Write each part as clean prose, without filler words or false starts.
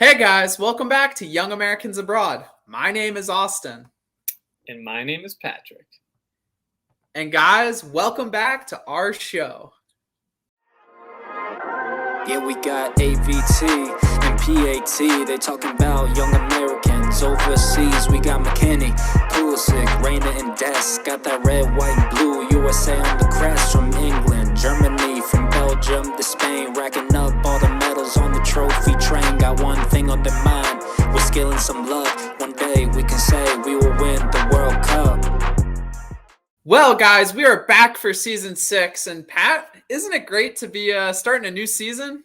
Hey guys, welcome back to Young Americans Abroad. My name is Austin. And my name is Patrick. And guys, welcome back to our show. Yeah, we got AVT and PAT. They talking about young Americans overseas. We got McKinney, Pulisic, Reina, and Des. Got that red, white, and blue USA on the crest from England, Germany, from Belgium to Spain. Racking up all the medals on the trophy train. Got one thing on their mind, we're scaling some luck. One day we can say we will win the World Cup. Well, guys, we are back for season 6. And Pat, isn't it great to be starting a new season?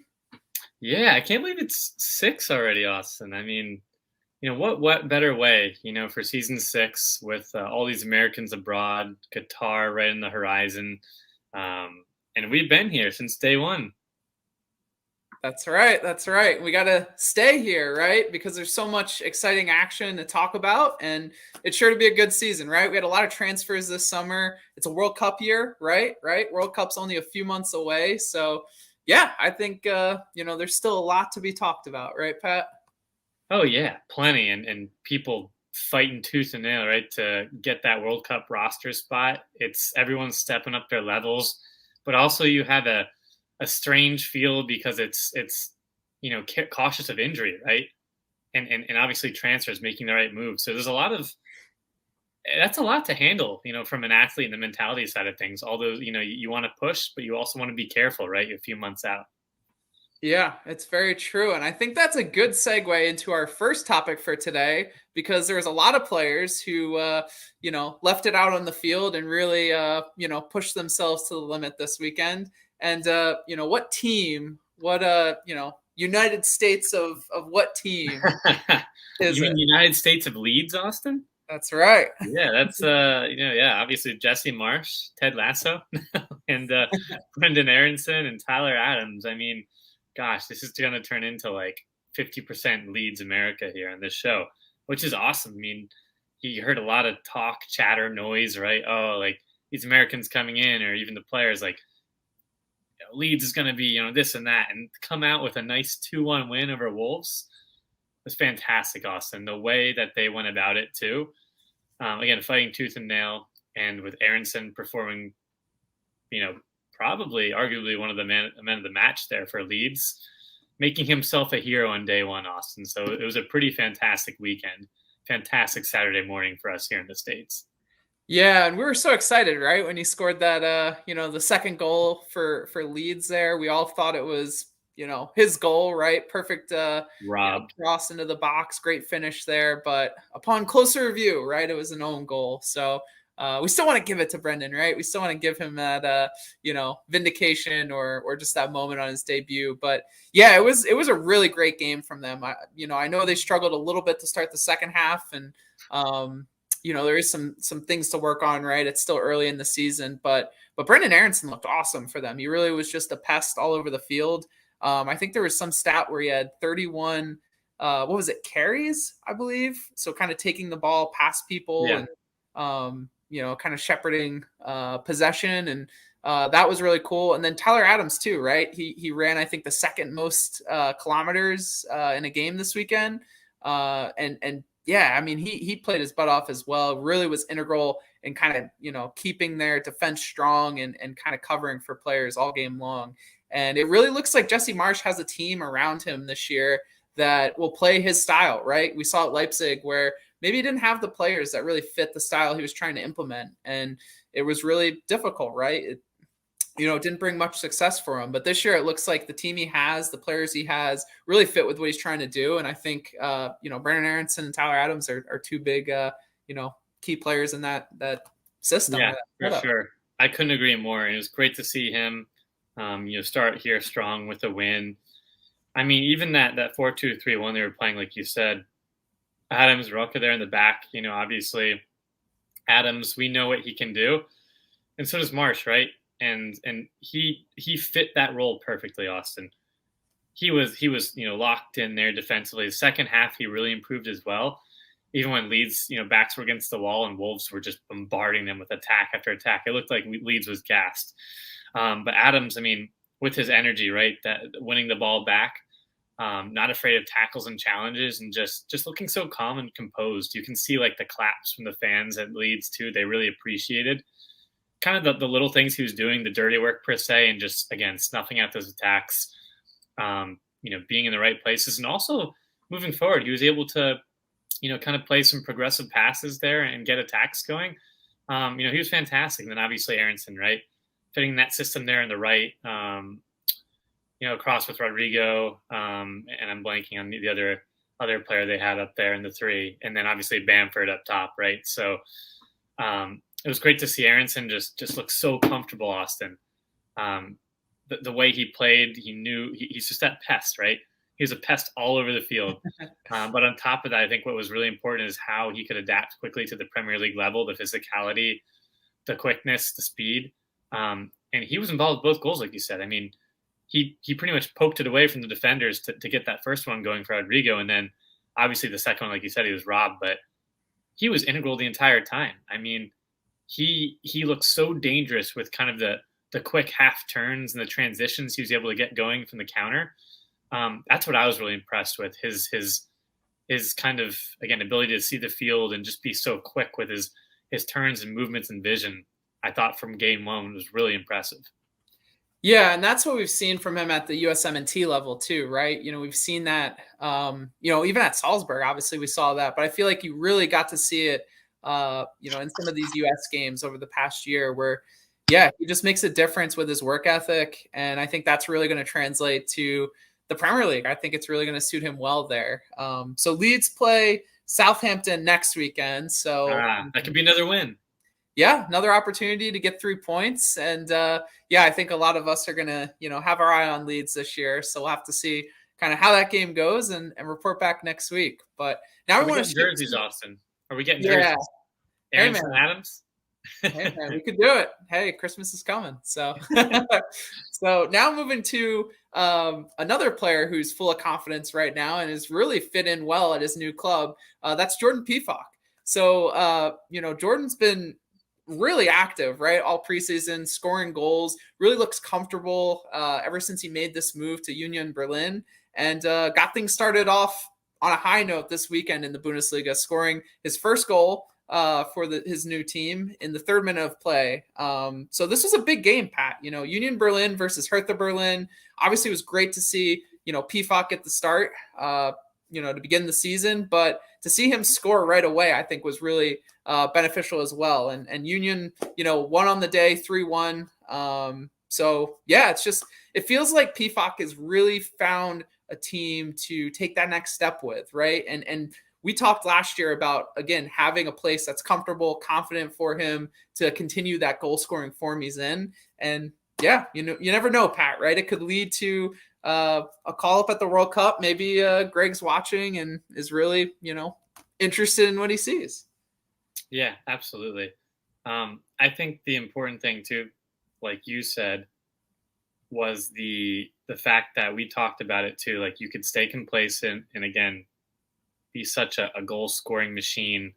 Yeah, I can't believe it's 6 already, Austin. I mean, what better way, for season 6 with all these Americans abroad, Qatar right in the horizon. And we've been here since day one. That's right. That's right. We got to stay here, right? Because there's so much exciting action to talk about, and it's sure to be a good season, right? We had a lot of transfers this summer. It's a World Cup year, right? World Cup's only a few months away. So, yeah, I think, there's still a lot to be talked about, right, Pat? Oh, yeah, plenty. And people fighting tooth and nail, right, to get that World Cup roster spot. It's everyone's stepping up their levels, but also you had a strange field because it's cautious of injury, right? And obviously transfers, making the right move. So there's that's a lot to handle, from an athlete and the mentality side of things. Although, you want to push, but you also want to be careful, right? You're a few months out. Yeah, it's very true. And I think that's a good segue into our first topic for today, because there's a lot of players who, left it out on the field and really, pushed themselves to the limit this weekend. And, what team, United States of what team is You mean it? United States of Leeds, Austin? That's right. Yeah, that's obviously Jesse Marsh, Ted Lasso, and Brenden Aaronson and Tyler Adams. I mean, gosh, this is going to turn into like 50% Leeds America here on this show, which is awesome. I mean, you heard a lot of talk, chatter, noise, right? Oh, like these Americans coming in, or even the players like, Leeds is going to be, this and that, and come out with a nice 2-1 win over Wolves was fantastic, Austin. The way that they went about it too. Again, fighting tooth and nail, and with Aaronson performing, probably arguably one of the men of the match there for Leeds, making himself a hero on day one, Austin. So it was a pretty fantastic weekend. Fantastic Saturday morning for us here in the States. Yeah, and we were so excited, right, when he scored that, the second goal for Leeds there. We all thought it was, his goal, right? Perfect cross into the box, great finish there. But upon closer review, right, it was an own goal. So we still want to give it to Brenden, right? We still want to give him that, vindication or just that moment on his debut. But yeah, it was a really great game from them. I know they struggled a little bit to start the second half, and there is some things to work on, right? It's still early in the season, but Brenden Aaronson looked awesome for them. He really was just a pest all over the field. I think there was some stat where he had 31, carries, I believe. So kind of taking the ball past people, Yeah. And, kind of shepherding possession. And that was really cool. And then Tyler Adams too, right? He ran, I think, the second most kilometers in a game this weekend. And yeah, I mean, he played his butt off as well. Really was integral in kind of, keeping their defense strong and kind of covering for players all game long. And it really looks like Jesse Marsh has a team around him this year that will play his style, right? We saw at Leipzig where maybe he didn't have the players that really fit the style he was trying to implement. And it was really difficult, right? It didn't bring much success for him. But this year, it looks like the team he has, the players he has, really fit with what he's trying to do. And I think, Brenden Aaronson and Tyler Adams are two big, key players in that system. Yeah, for sure. I couldn't agree more. And it was great to see him, start here strong with a win. I mean, even that 4-2-3-1 they were playing, like you said, Adams, Roca there in the back, obviously Adams, we know what he can do. And so does Marsh, right? And he fit that role perfectly, Austin. He was locked in there defensively. The second half, he really improved as well. Even when Leeds, backs were against the wall and Wolves were just bombarding them with attack after attack, it looked like Leeds was gassed. But Adams, I mean, with his energy, right, that winning the ball back, not afraid of tackles and challenges, and just looking so calm and composed. You can see like the claps from the fans at Leeds too. They really appreciated kind of the little things he was doing, the dirty work per se, and just again snuffing out those attacks. Being in the right places, and also moving forward, he was able to, kind of play some progressive passes there and get attacks going. He was fantastic. And then obviously Aaronson, right, fitting that system there in the right. Across with Rodrigo, and I'm blanking on the other player they had up there in the 3, and then obviously Bamford up top, right? So it was great to see Aaronson just look so comfortable, Austin. The way he played, he knew he's just that pest, right? He was a pest all over the field. But on top of that, I think what was really important is how he could adapt quickly to the Premier League level, the physicality, the quickness, the speed. And he was involved with both goals, like you said. I mean, he pretty much poked it away from the defenders to get that first one going for Rodrigo. And then obviously the second one, like you said, he was robbed, but he was integral the entire time. I mean, he looked so dangerous with kind of the quick half turns and the transitions he was able to get going from the counter. That's what I was really impressed with. His kind of, again, ability to see the field and just be so quick with his turns and movements and vision. I thought from game one was really impressive. Yeah, and that's what we've seen from him at the USMNT level too, right? We've seen that, even at Salzburg, obviously we saw that, but I feel like you really got to see it, in some of these US games over the past year where, yeah, he just makes a difference with his work ethic. And I think that's really going to translate to the Premier League. I think it's really going to suit him well there. So Leeds play Southampton next weekend. So that could be another win. Yeah, another opportunity to get 3 points. And I think a lot of us are going to, have our eye on Leeds this year. So we'll have to see kind of how that game goes and report back next week. But now we want to jerseys, Austin. Are we getting jerseys? Aaronson Adams? Hey man, we could do it. Hey, Christmas is coming. So so now moving to another player who's full of confidence right now and is really fit in well at his new club. That's Jordan Pefok. So Jordan's been really active, right? All preseason, scoring goals, really looks comfortable ever since he made this move to Union Berlin, and got things started off on a high note this weekend in the Bundesliga, scoring his first goal for his new team in the 3rd minute of play. So this was a big game, Pat. Union Berlin versus Hertha Berlin. Obviously, it was great to see, Pefok at the start, to begin the season, but to see him score right away, I think was really beneficial as well. And Union, won on the day 3-1. So yeah, it feels like Pefok has really found a team to take that next step with, right? And we talked last year about, again, having a place that's comfortable, confident for him to continue that goal scoring form he's in. And yeah, you never know, Pat, right? It could lead to a call up at the World Cup. Maybe Greg's watching and is really, interested in what he sees. Yeah, absolutely. I think the important thing too, like you said, was the fact that we talked about it too. Like you could stay complacent and again, be such a goal scoring machine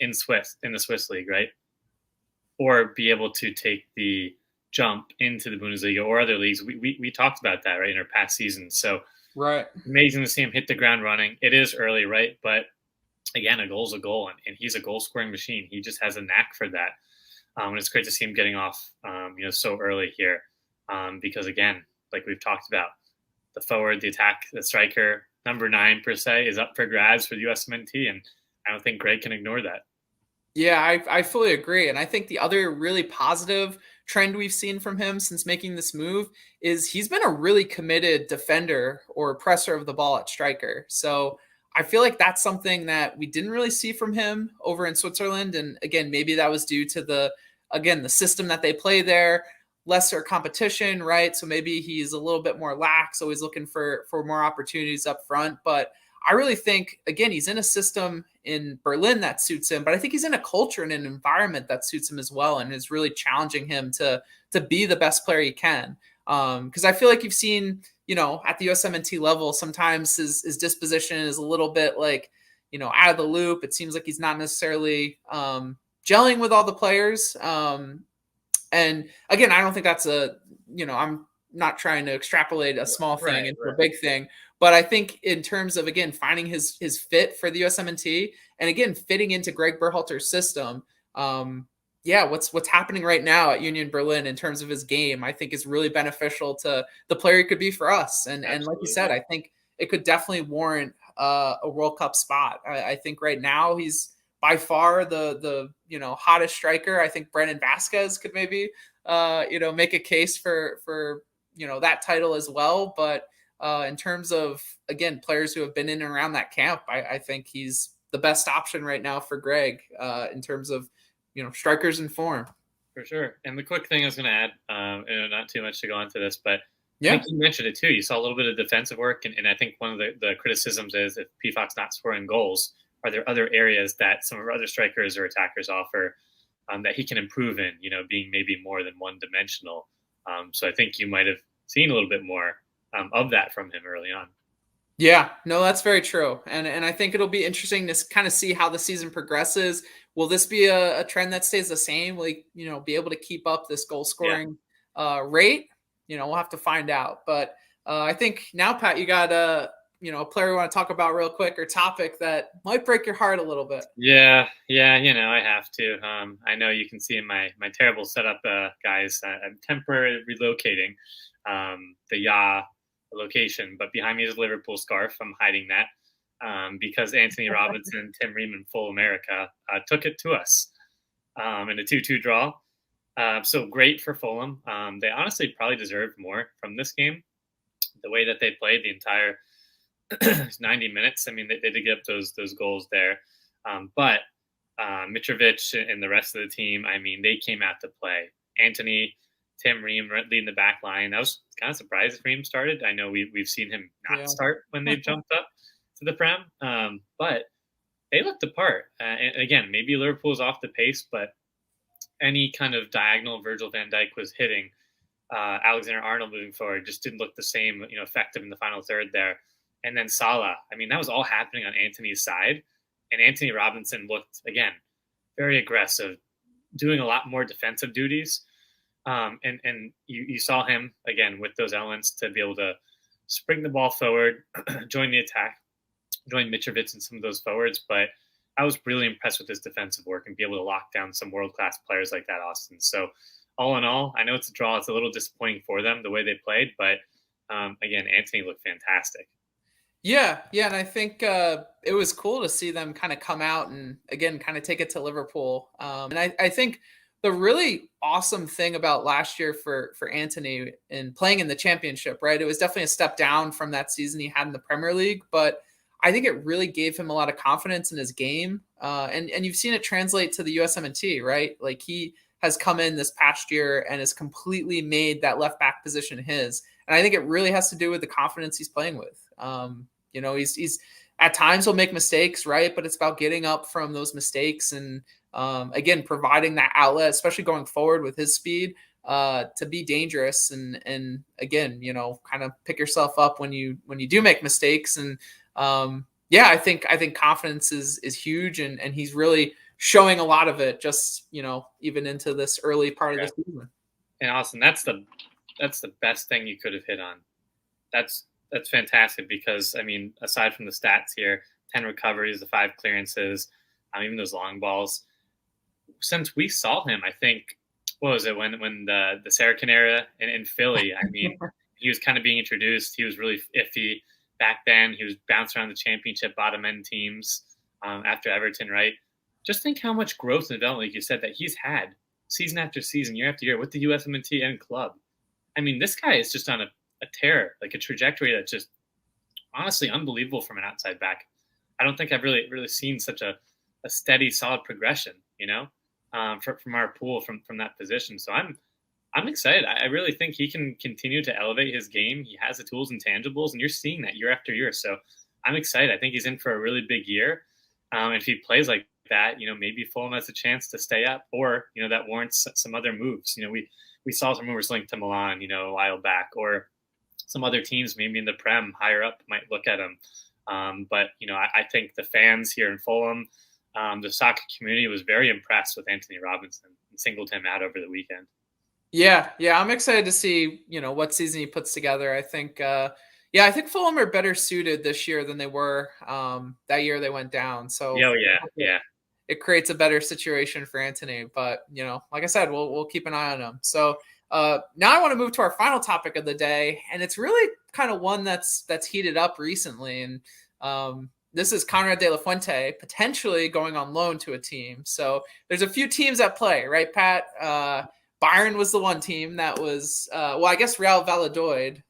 in the Swiss league, right? Or be able to take the jump into the Bundesliga or other leagues. We talked about that, right, in our past seasons. So right, amazing to see him hit the ground running. It is early, right? But again, a goal's a goal, and he's a goal scoring machine. He just has a knack for that. And it's great to see him getting off, so early here. Because again, like we've talked about, the forward, the attack, the striker, number 9 per se, is up for grabs for the USMNT, and I don't think Greg can ignore that. Yeah, I fully agree. And I think the other really positive trend we've seen from him since making this move is he's been a really committed defender or presser of the ball at striker. So I feel like that's something that we didn't really see from him over in Switzerland. And again, maybe that was due to the system that they play there, lesser competition, right? So maybe he's a little bit more lax, always looking for more opportunities up front. But I really think, again, he's in a system in Berlin that suits him, but I think he's in a culture and an environment that suits him as well and is really challenging him to be the best player he can. Because I feel like you've seen, at the USMNT level, sometimes his disposition is a little bit like, out of the loop. It seems like he's not necessarily gelling with all the players. And again, I don't think that's I'm not trying to extrapolate a small thing into a big thing. But I think in terms of, again, finding his fit for the USMNT and, again, fitting into Greg Berhalter's system, what's happening right now at Union Berlin in terms of his game, I think is really beneficial to the player he could be for us. And like you said, I think it could definitely warrant a World Cup spot. I think right now he's by far the hottest striker. I think Brandon Vasquez could maybe make a case for that title as well. But in terms of, again, players who have been in and around that camp, I think he's the best option right now for Greg in terms of strikers in form. For sure. And the quick thing I was going to add, not too much to go into this, but yeah, I think you mentioned it too. You saw a little bit of defensive work, and I think one of the criticisms is if Pefok's not scoring goals, are there other areas that some of our other strikers or attackers offer that he can improve in, being maybe more than one-dimensional. So I think you might have seen a little bit more of that from him early on. Yeah, no, that's very true. And I think it'll be interesting to kind of see how the season progresses. Will this be a trend that stays the same? Will he, be able to keep up this goal scoring rate? We'll have to find out. But I think now, Pat, you got a player we want to talk about real quick, or topic that might break your heart a little bit. Yeah, I have to. I know you can see in my terrible setup, guys. I'm temporarily relocating the location, but behind me is a Liverpool scarf. I'm hiding that because Antonee Robinson, Tim Ream, and Full America took it to us in a 2-2 draw. So great for Fulham. They honestly probably deserved more from this game. The way that they played the entire 90 minutes. I mean, they did get up those goals there. But Mitrovic and the rest of the team, I mean, they came out to play. Anthony, Tim Ream leading the back line. I was kind of surprised if Ream started. I know we've seen him not start when they've jumped up to the Prem. But they looked the part. And again, maybe Liverpool's off the pace, but any kind of diagonal Virgil van Dijk was hitting. Alexander-Arnold moving forward just didn't look the same, effective in the final third there. And then Salah, I mean, that was all happening on Anthony's side. And Antonee Robinson looked, again, very aggressive, doing a lot more defensive duties. And you saw him, again, with those elements to be able to spring the ball forward, join the attack, join Mitrovic and some of those forwards. But I was really impressed with his defensive work and be able to lock down some world-class players like that, Austin. So all in all, I know it's a draw. It's a little disappointing for them, the way they played. But, again, Anthony looked fantastic. Yeah, and I think it was cool to see them kind of come out and, again, kind of take it to Liverpool. And I think the really awesome thing about last year for Anthony in playing in the championship, right? It was definitely a step down from that season he had in the Premier League, but I think it really gave him a lot of confidence in his game. And you've seen it translate to the USMNT, right? Like, he has come in this past year and has completely made that left back position his. And I think it really has to do with the confidence he's playing with. He's at times he'll make mistakes, right? But it's about getting up from those mistakes and, again, providing that outlet, especially going forward with his speed, to be dangerous. And again, kind of pick yourself up when you do make mistakes. And I think confidence is huge, and he's really showing a lot of it just, even into this early part of the season. And Austin, that's the best thing you could have hit on. That's fantastic because, I mean, aside from the stats here, 10 recoveries, the 5 clearances, even those long balls. Since we saw him, I think, what was it, when the Saracen era in Philly, I mean, he was kind of being introduced. He was really iffy back then. He was bouncing around the championship bottom end teams after Everton, right? Just think how much growth and development, like you said, that he's had season after season, year after year with the USMNT and club. I mean, this guy is just on a tear, like a trajectory that's just honestly unbelievable from an outside back. I don't think I've really seen such a steady, solid progression, from our pool from that position. So I'm excited. I really think he can continue to elevate his game. He has the tools and tangibles, and you're seeing that year after year. So I'm excited. I think he's in for a really big year. If he plays like that, maybe Fulham has a chance to stay up, or, that warrants some other moves. We saw some rumors linked to Milan, a while back, or some other teams maybe in the Prem higher up might look at him. But I think the fans here in Fulham, the soccer community was very impressed with Antonee Robinson and singled him out over the weekend. Yeah, I'm excited to see, what season he puts together. I think, Yeah, I think Fulham are better suited this year than they were that year they went down. So Oh yeah. it creates a better situation for Antonee. But like I said, we'll keep an eye on him. So now I want to move to our final topic of the day, and it's really kind of one that's heated up recently. And this is Konrad de la Fuente potentially going on loan to a team. So there's a few teams at play, right, Pat? Bayern was the one team that was, I guess Real Valladolid,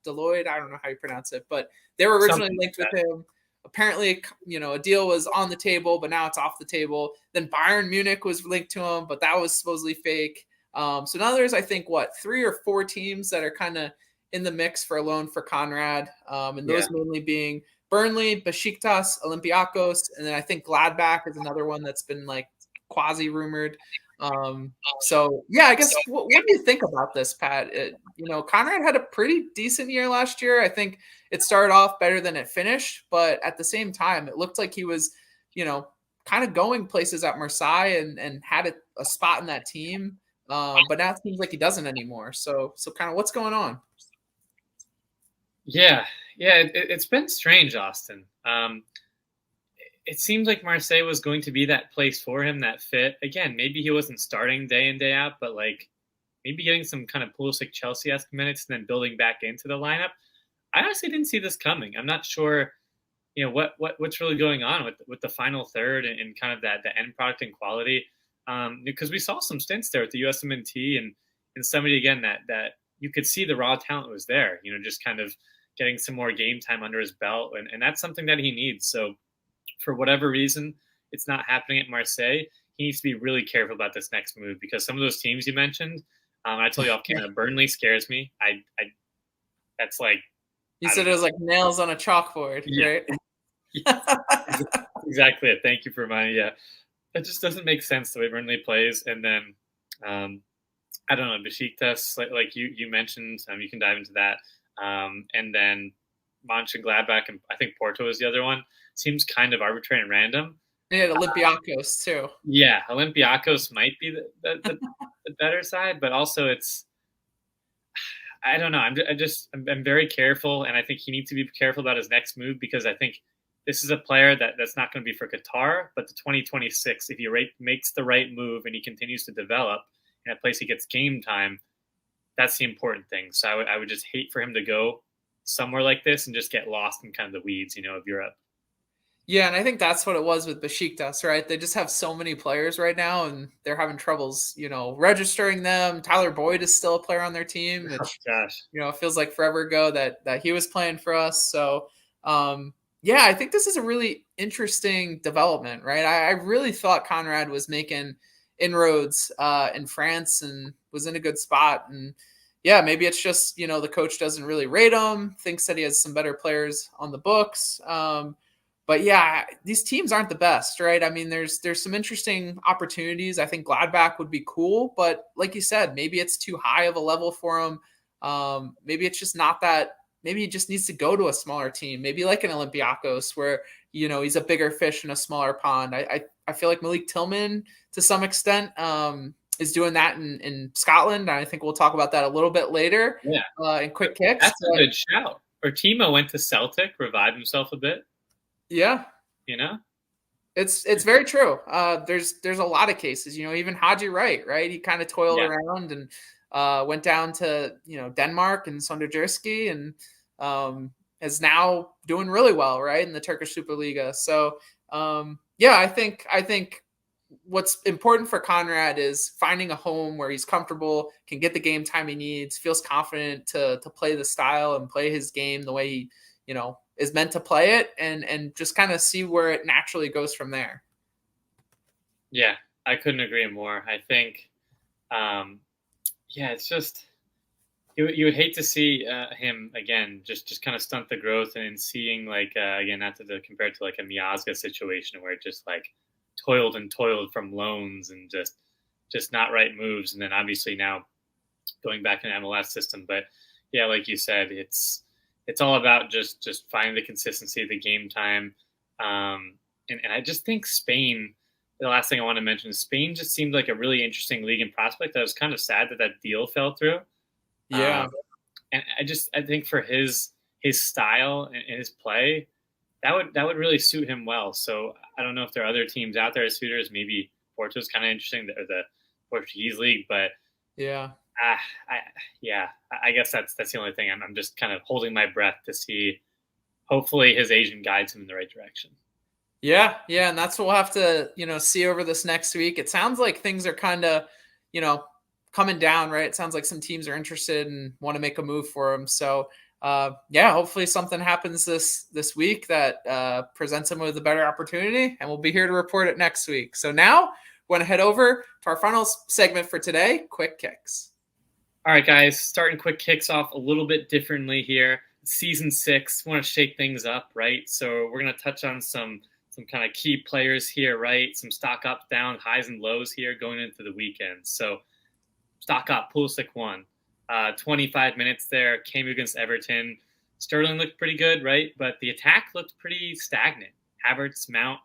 Deloitte, I don't know how you pronounce it, but they were originally linked with him. Apparently, a deal was on the table, but now it's off the table. Then Bayern Munich was linked to him, but that was supposedly fake. So now there's, I think, 3 or 4 teams that are kind of in the mix for a loan for Konrad, and those mainly being Burnley, Besiktas, Olympiacos, and then I think Gladbach is another one that's been like quasi rumored. So yeah, I guess what do you think about this, Pat? Konrad had a pretty decent year last year. I think it started off better than it finished, but at the same time, it looked like he was, kind of going places at Marseille and had a spot in that team. But now it seems like he doesn't anymore. So kind of what's going on? Yeah, it's been strange, Austin. It seems like Marseille was going to be that place for him, that fit. Again, maybe he wasn't starting day in, day out, but like maybe getting some kind of Pulisic Chelsea-esque minutes and then building back into the lineup. I honestly didn't see this coming. I'm not sure, what's really going on with the final third and kind of the end product and quality. Because we saw some stints there at the USMNT and somebody again that you could see the raw talent was there. Just kind of getting some more game time under his belt, and that's something that he needs. So for whatever reason, it's not happening at Marseille. He needs to be really careful about this next move because some of those teams you mentioned, I told you off camera, Burnley scares me. That's like you said it was like nails on a chalkboard, right? Exactly it. Thank you for reminding me. Yeah, it just doesn't make sense the way Burnley plays. And then I don't know, Besiktas, like you mentioned, you can dive into that. And then Mönchengladbach, and I think Porto is the other one. Seems kind of arbitrary and random. And Olympiacos too. Yeah, Olympiacos might be the better side, but also I don't know. I'm very careful, and I think he needs to be careful about his next move because I think this is a player that's not going to be for Qatar, but the 2026. If he makes the right move and he continues to develop in a place he gets game time, that's the important thing. So I would just hate for him to go somewhere like this and just get lost in kind of the weeds, of Europe. Yeah, and I think that's what it was with Besiktas, right? They just have so many players right now, and they're having troubles, registering them. Tyler Boyd is still a player on their team, which, it feels like forever ago that he was playing for us. So, yeah, I think this is a really interesting development, right? I really thought Konrad was making inroads in France and was in a good spot. And yeah, maybe it's just, the coach doesn't really rate him, thinks that he has some better players on the books. But yeah, these teams aren't the best, right? I mean, there's some interesting opportunities. I think Gladbach would be cool, but like you said, maybe it's too high of a level for him. Maybe it's just not that. Maybe he just needs to go to a smaller team, maybe like an Olympiacos where, he's a bigger fish in a smaller pond. I feel like Malik Tillman to some extent is doing that in Scotland. And I think we'll talk about that a little bit later in quick kicks. That's a good shout. Or Timo went to Celtic, revived himself a bit. Yeah. It's very true. There's a lot of cases, even Haji Wright, right? He kind of toiled around and went down to, Denmark and Sonderjyski and is now doing really well, right, in the Turkish Superliga. So, I think what's important for Konrad is finding a home where he's comfortable, can get the game time he needs, feels confident to play the style and play his game the way he, is meant to play it, and just kind of see where it naturally goes from there. Yeah, I couldn't agree more. I think, it's just you would hate to see him again just kind of stunt the growth and seeing like again not to compare to like a Miazga situation where it just like toiled from loans and just not right moves, and then obviously now going back in the MLS system. But yeah, like you said, it's all about just finding the consistency of the game time. And I just think Spain, the last thing I want to mention is Spain just seemed like a really interesting league and prospect. I was kind of sad that deal fell through. Yeah. And I think for his his style and his play, that would really suit him well. So I don't know if there are other teams out there as suitors. Maybe Porto's kind of interesting, or the Portuguese league, but Yeah. I guess that's the only thing. I'm just kind of holding my breath to see. Hopefully, his agent guides him in the right direction. Yeah, and that's what we'll have to, see over this next week. It sounds like things are kind of, coming down, right? It sounds like some teams are interested and want to make a move for him. So, hopefully something happens this week that presents him with a better opportunity, and we'll be here to report it next week. So now, we're going to head over to our final segment for today, Quick Kicks. All right, guys, starting Quick Kicks off a little bit differently here. Season 6, want to shake things up, right? So we're going to touch on some kind of key players here, right? Some stock up, down, highs and lows here going into the weekend. So stock up, Pulisic won. 25 minutes there, came against Everton. Sterling looked pretty good, right? But the attack looked pretty stagnant. Havertz, Mount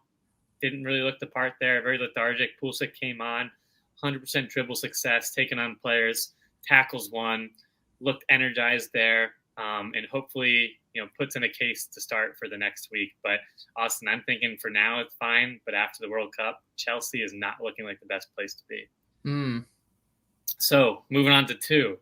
didn't really look the part there, very lethargic. Pulisic came on, 100% dribble success, taking on players. Tackles won, looked energized there, and hopefully, puts in a case to start for the next week. But Austin, I'm thinking for now it's fine, but after the World Cup, Chelsea is not looking like the best place to be. So moving on to 2,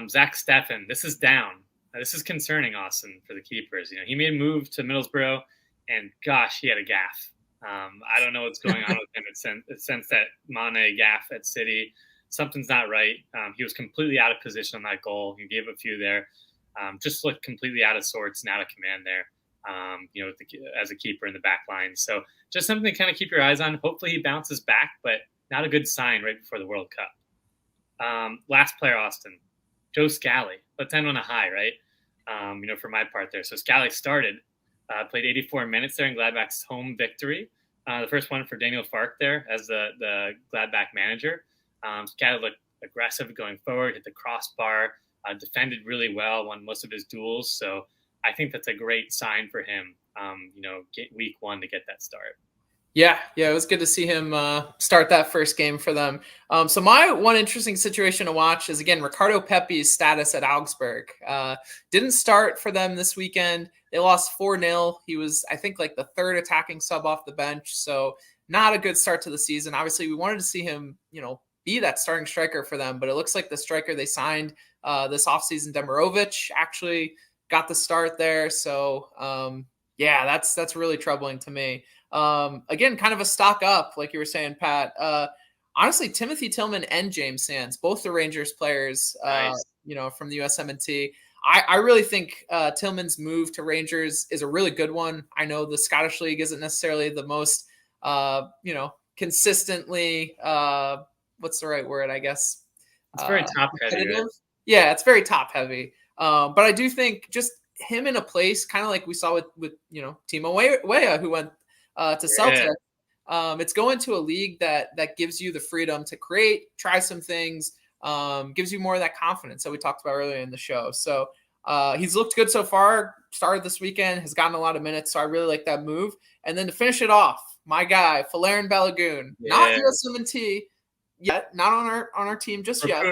Zach Steffen. This is down. This is concerning, Austin, for the keepers. He made a move to Middlesbrough, and gosh, he had a gaffe. I don't know what's going on with him. It sensed that Mane gaffe at City. Something's not right. He was completely out of position on that goal. He gave a few there. Just looked completely out of sorts and out of command there, as a keeper in the back line. So just something to kind of keep your eyes on. Hopefully he bounces back, but not a good sign right before the World Cup. Last player, Austin, Joe Scally. Let's end on a high, right? For my part there. So Scally started, played 84 minutes there in Gladbach's home victory. The first one for Daniel Farke there as the Gladbach manager. Scally looked aggressive going forward, hit the crossbar, defended really well, won most of his duels. So I think that's a great sign for him, get week 1 to get that start. Yeah, it was good to see him start that first game for them. So my one interesting situation to watch is, again, Ricardo Pepi's status at Augsburg. Didn't start for them this weekend. They lost 4-0. He was, I think, like the 3rd attacking sub off the bench. So not a good start to the season. Obviously, we wanted to see him, be that starting striker for them, but it looks like the striker they signed this offseason, Demirovic, actually got the start there. So that's really troubling to me. Again, kind of a stock up, like you were saying, Pat. Honestly, Timothy Tillman and James Sands, both the Rangers players, Nice. From the USMNT. I really think Tillman's move to Rangers is a really good one. I know the Scottish League isn't necessarily the most, consistently, what's the right word, I guess? It's very top heavy. Right? Yeah, it's very top heavy. But I do think just him in a place, kind of like we saw with Timo Weah, who went to Celtic. It's going to a league that gives you the freedom to create, try some things, gives you more of that confidence that we talked about earlier in the show. So he's looked good so far, started this weekend, has gotten a lot of minutes. So I really like that move. And then to finish it off, my guy, Valérien Balogun, not USMNT yet, not on our team just yet.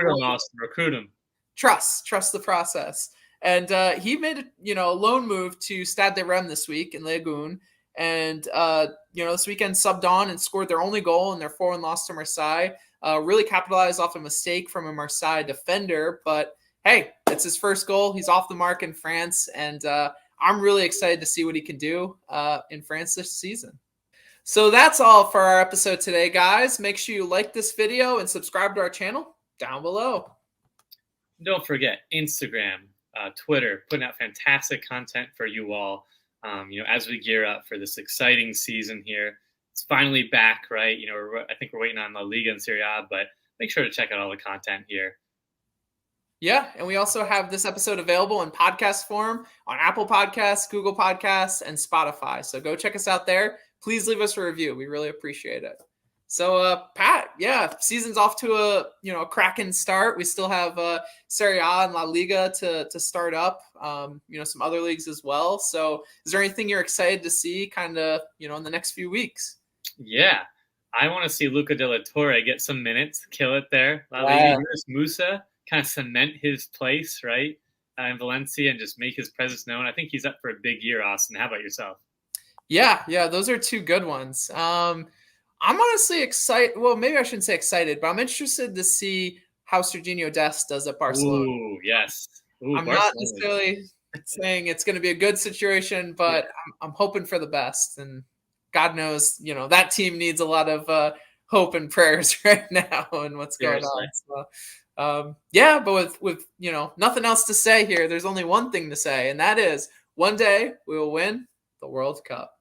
Recruit him. Trust the process. And he made a loan move to Stade de Reims this week in Legun. And, this weekend subbed on and scored their only goal in their 4-1 loss to Marseille. Really capitalized off a mistake from a Marseille defender. But, hey, it's his first goal. He's off the mark in France. And I'm really excited to see what he can do in France this season. So that's all for our episode today, guys. Make sure you like this video and subscribe to our channel down below. Don't forget Instagram, Twitter, putting out fantastic content for you all. As we gear up for this exciting season here. It's finally back, right? I think we're waiting on La Liga and Serie A, but make sure to check out all the content here. Yeah, and we also have this episode available in podcast form on Apple Podcasts, Google Podcasts, and Spotify. So go check us out there. Please leave us a review. We really appreciate it. So, Pat, season's off to a cracking start. We still have Serie A and La Liga to start up. Some other leagues as well. So, is there anything you're excited to see, kind of, in the next few weeks? Yeah, I want to see Luca de la Torre get some minutes, kill it there. La Liga, Musa kind of cement his place, right? in Valencia and just make his presence known. I think he's up for a big year, Austin. How about yourself? Yeah, those are two good ones. I'm honestly excited. Well, maybe I shouldn't say excited, but I'm interested to see how Serginho Dest does at Barcelona. Ooh, yes. Ooh, I'm Barcelona. not necessarily saying it's going to be a good situation, but I'm hoping for the best. And God knows, that team needs a lot of hope and prayers right now and what's going on. So, but with nothing else to say here, there's only one thing to say, and that is one day we will win the World Cup.